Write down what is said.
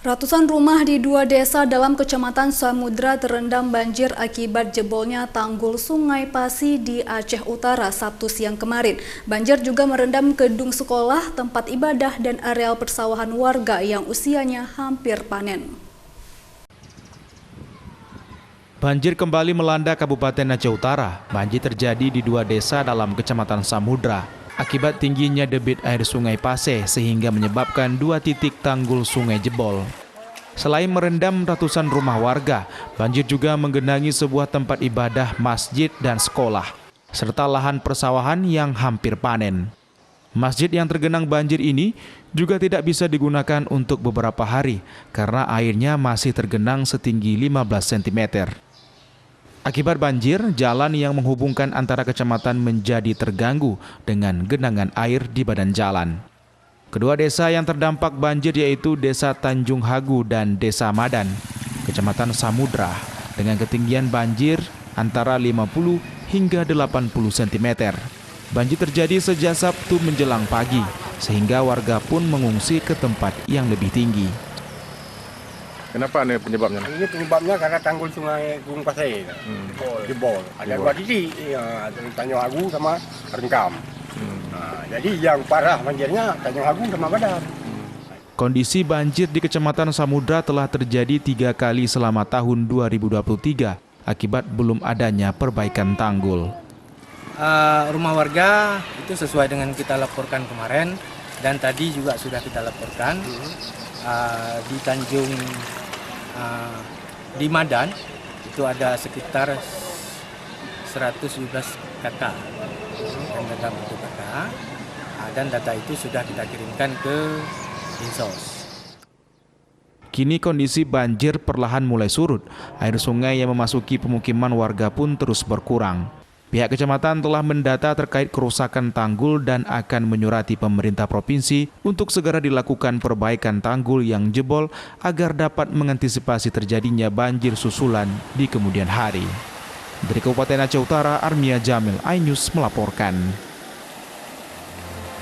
Ratusan rumah di 2 desa dalam Kecamatan Samudra terendam banjir akibat jebolnya tanggul Sungai Pasi di Aceh Utara Sabtu siang kemarin. Banjir juga merendam gedung sekolah, tempat ibadah, dan areal persawahan warga yang usianya hampir panen. Banjir kembali melanda Kabupaten Aceh Utara. Banjir terjadi di 2 desa dalam Kecamatan Samudra akibat tingginya debit air Sungai Pase sehingga menyebabkan 2 titik tanggul sungai jebol. Selain merendam ratusan rumah warga, banjir juga menggenangi sebuah tempat ibadah, masjid, dan sekolah, serta lahan persawahan yang hampir panen. Masjid yang tergenang banjir ini juga tidak bisa digunakan untuk beberapa hari karena airnya masih tergenang setinggi 15 cm. Akibat banjir, jalan yang menghubungkan antara kecamatan menjadi terganggu dengan genangan air di badan jalan. Kedua desa yang terdampak banjir yaitu Desa Tanjung Hagu dan Desa Madan, Kecamatan Samudra, dengan ketinggian banjir antara 50 hingga 80 cm. Banjir terjadi sejak Sabtu menjelang pagi, sehingga warga pun mengungsi ke tempat yang lebih tinggi. Kenapa nih penyebabnya? Ini penyebabnya karena tanggul sungai Gunung Pasir jebol. Ada 2 titik, Tanjung Hagu sama Rengkam. Jadi yang parah banjirnya Tanjung Hagu sama Madan. Kondisi banjir di Kecamatan Samudra telah terjadi 3 kali selama tahun 2023 akibat belum adanya perbaikan tanggul. Rumah warga itu sesuai dengan kita laporkan kemarin dan tadi juga sudah kita laporkan di Tanjung di Madan itu ada sekitar 117 kakak dan data itu sudah kita kirimkan ke Dinsos. Kini kondisi banjir perlahan mulai surut. Air sungai yang memasuki pemukiman warga pun terus berkurang. Pihak kecamatan telah mendata terkait kerusakan tanggul dan akan menyurati pemerintah provinsi untuk segera dilakukan perbaikan tanggul yang jebol agar dapat mengantisipasi terjadinya banjir susulan di kemudian hari. Dari Kabupaten Aceh Utara, Armia Jamil, iNews melaporkan.